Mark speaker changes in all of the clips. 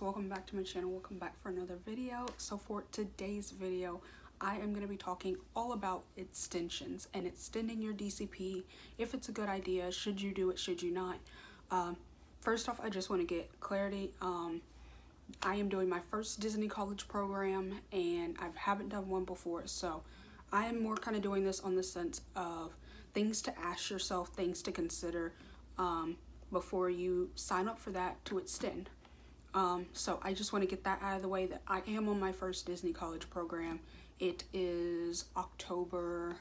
Speaker 1: welcome back to my channel. Welcome back for another video. So for today's video, I am going to be talking all about extensions and extending your DCP. If it's a good idea, should you do it, should you not? First off, I just want to get clarity. I am doing my first Disney college program and I haven't done one before, so I am more kind of doing this on the sense of things to ask yourself, things to consider before you sign up for that to extend. So I just want to get that out of the way that I am on my first Disney college program. It is October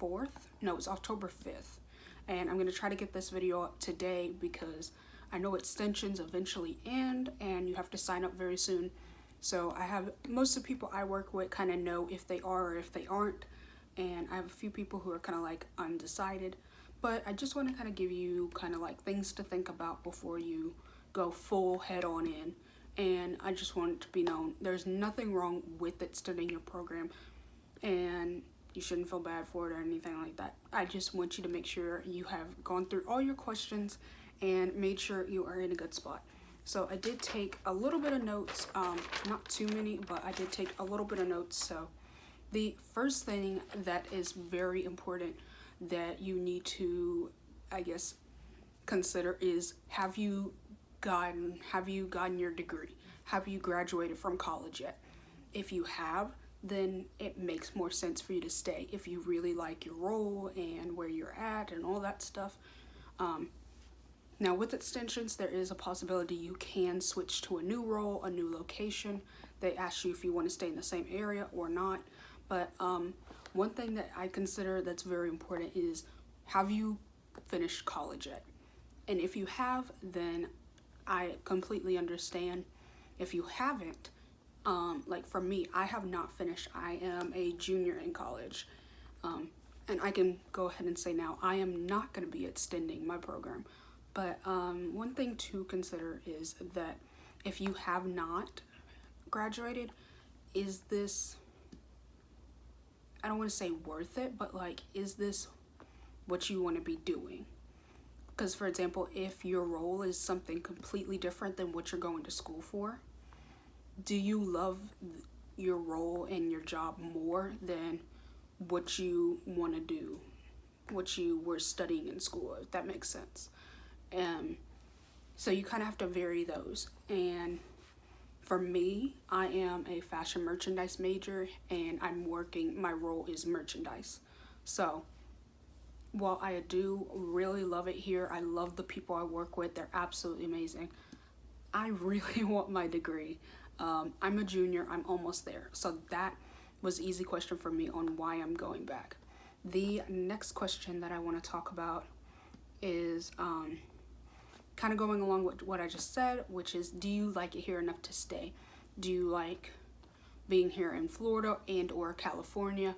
Speaker 1: 4th. No, it's October 5th. And I'm going to try to get this video up today because I know extensions eventually end and you have to sign up very soon. So I have most of the people I work with kind of know if they are or if they aren't. And I have a few people who are kind of like undecided. But I just want to kind of give you kind of like things to think about before you go full head on in. And I just want it to be known there's nothing wrong with extending your program and you shouldn't feel bad for it or anything like that. I just want you to make sure you have gone through all your questions and made sure you are in a good spot. So I did take a little bit of notes, not too many, but I did take a little bit of notes. So the first thing that is very important that you need to, I guess, consider is have you gotten your degree? Have you graduated from college yet? If you have, then it makes more sense for you to stay if you really like your role and where you're at and all that stuff. Now with extensions, there is a possibility you can switch to a new role, a new location. They ask you if you want to stay in the same area or not. But one thing that I consider that's very important is, have you finished college yet? And if you have, then I completely understand. If you haven't, like for me, I have not finished. I am a junior in college. And I can go ahead and say now, I am not going to be extending my program. But one thing to consider is that if you have not graduated, is this, I don't want to say worth it, but like, is this what you want to be doing? Because for example, if your role is something completely different than what you're going to school for, do you love your role and your job more than what you want to do, what you were studying in school, if that makes sense? So you kind of have to vary those. And for me, I am a fashion merchandise major and my role is merchandise. So while I do really love it here, I love the people I work with, they're absolutely amazing, I really want my degree. I'm a junior, I'm almost there. So that was an easy question for me on why I'm going back. The next question that I want to talk about is kind of going along with what I just said, which is, do you like it here enough to stay? Do you like being here in Florida and or California?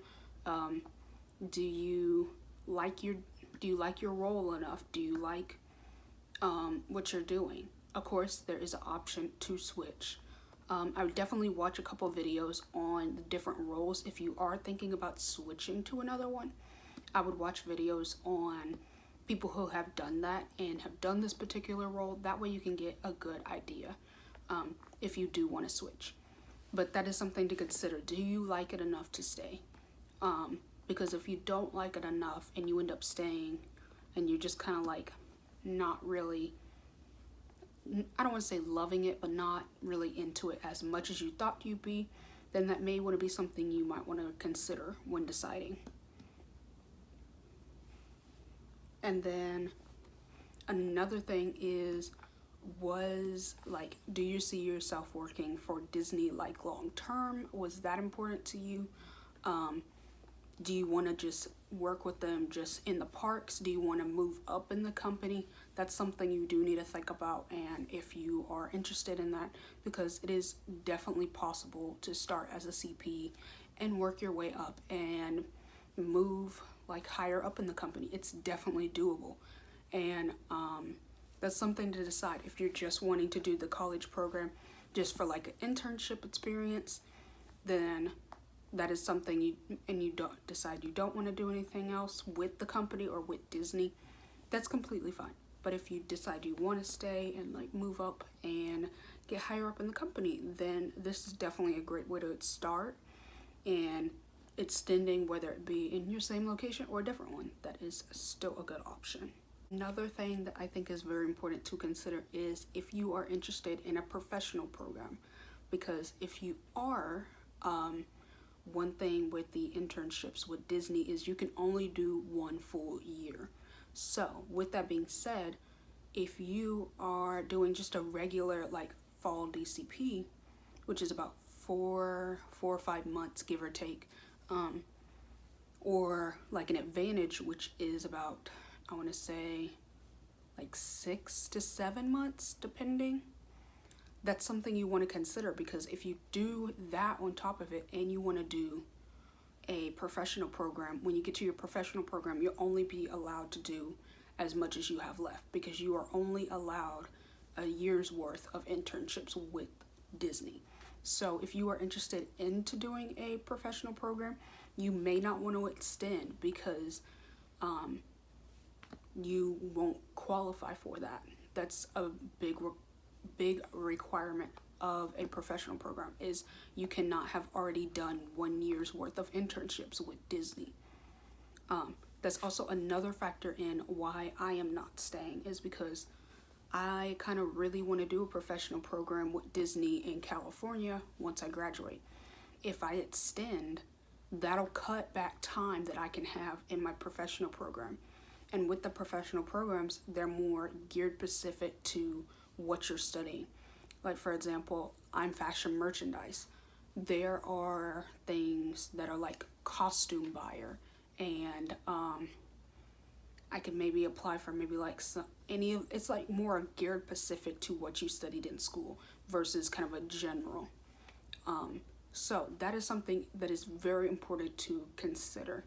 Speaker 1: Do you like your role enough? Do you like what you're doing? Of course, there is an option to switch. I would definitely watch a couple of videos on the different roles. If you are thinking about switching to another one, I would watch videos on people who have done that and have done this particular role. That way you can get a good idea if you do want to switch. But that is something to consider. Do you like it enough to stay? Because if you don't like it enough and you end up staying and you're just kind of like not really, I don't want to say loving it, but not really into it as much as you thought you'd be, then that may want to be something you might want to consider when deciding. And then another thing is, do you see yourself working for Disney like long term? Was that important to you? Do you want to just work with them just in the parks? Do you want to move up in the company? That's something you do need to think about, and if you are interested in that, because it is definitely possible to start as a CP and work your way up and move like higher up in the company. It's definitely doable. And that's something to decide. If you're just wanting to do the college program just for like an internship experience, then that is something you don't want to do anything else with the company or with Disney, that's completely fine. But if you decide you want to stay and like move up and get higher up in the company, then this is definitely a great way to start. And extending, whether it be in your same location or a different one, that is still a good option. Another thing that I think is very important to consider is if you are interested in a professional program, because if you are, one thing with the internships with Disney is you can only do one full year. So with that being said, if you are doing just a regular like fall DCP, which is about four or 5 months, give or take, or like an advantage, which is about, I want to say like 6 to 7 months, depending. That's something you want to consider, because if you do that on top of it and you want to do a professional program, when you get to your professional program, you'll only be allowed to do as much as you have left, because you are only allowed a year's worth of internships with Disney. So if you are interested into doing a professional program, you may not want to extend, because you won't qualify for that. That's a big requirement of a professional program, is you cannot have already done 1 year's worth of internships with Disney. That's also another factor in why I am not staying, is because I kind of really want to do a professional program with Disney in California once I graduate. If I extend, that'll cut back time that I can have in my professional program. And with the professional programs, they're more geared specific to what you're studying. Like, for example, I'm fashion merchandise. There are things that are like costume buyer, and I could maybe apply for maybe like it's like more geared specific to what you studied in school versus kind of a general. So that is something that is very important to consider.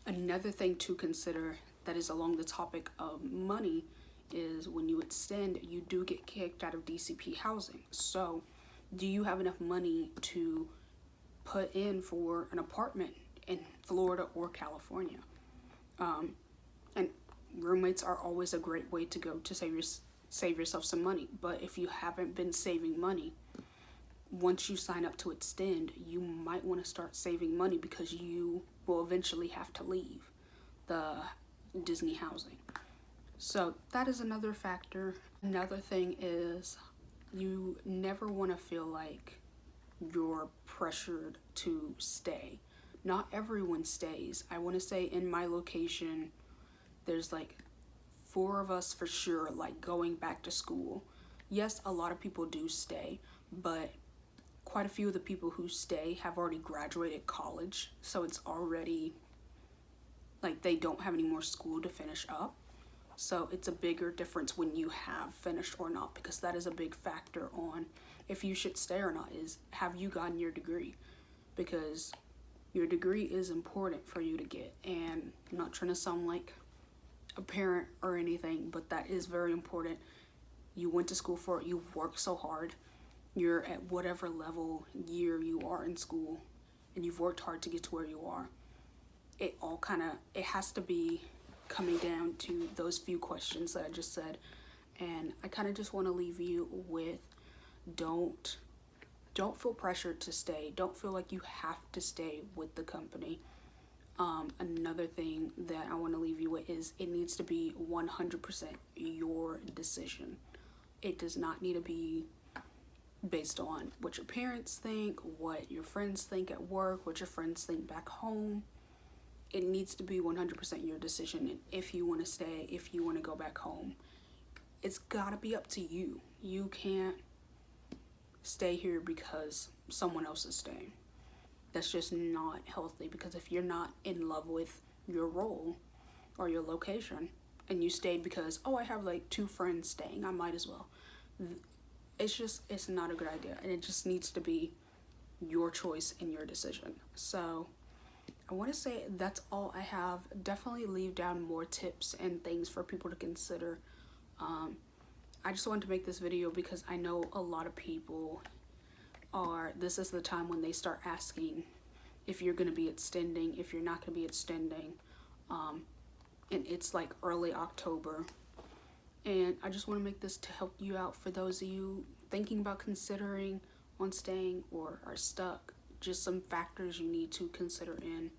Speaker 1: Another thing to consider that is along the topic of money is when you extend, you do get kicked out of DCP housing. So do you have enough money to put in for an apartment in Florida or California? And roommates are always a great way to go to save yourself some money. But if you haven't been saving money, once you sign up to extend, you might want to start saving money, because you will eventually have to leave the Disney housing. So that is another factor. Another thing is you never want to feel like you're pressured to stay. Not everyone stays. I want to say in my location, there's like 4 of us for sure, like going back to school. Yes, a lot of people do stay, but quite a few of the people who stay have already graduated college. So it's already like they don't have any more school to finish up. So it's a bigger difference when you have finished or not, because that is a big factor on if you should stay or not, is have you gotten your degree? Because your degree is important for you to get. And I'm not trying to sound like a parent or anything, but that is very important. You went to school for it. You've worked so hard. You're at whatever level year you are in school, and you've worked hard to get to where you are. It has to be coming down to those few questions that I just said. And I kind of just want to leave you with, don't feel pressured to stay. Don't feel like you have to stay with the company. Another thing that I want to leave you with is it needs to be 100% your decision. It does not need to be based on what your parents think, what your friends think at work, what your friends think back home. It needs to be 100% your decision. And if you want to stay, if you want to go back home, it's got to be up to you. You can't stay here because someone else is staying. That's just not healthy, because if you're not in love with your role or your location and you stayed because, oh, I have like 2 friends staying, I might as well. It's not a good idea, and it just needs to be your choice and your decision. So I want to say that's all I have. Definitely leave down more tips and things for people to consider. I just wanted to make this video because I know a lot of people this is the time when they start asking if you're going to be extending, if you're not going to be extending. and it's like early October. And I just want to make this to help you out for those of you thinking about considering on staying or are stuck. Just some factors you need to consider in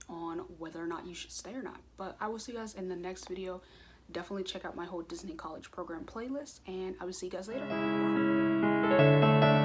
Speaker 1: on whether or not you should stay or not. But I will see you guys in the next video. Definitely check out my whole Disney College program playlist, and I will see you guys later. Bye.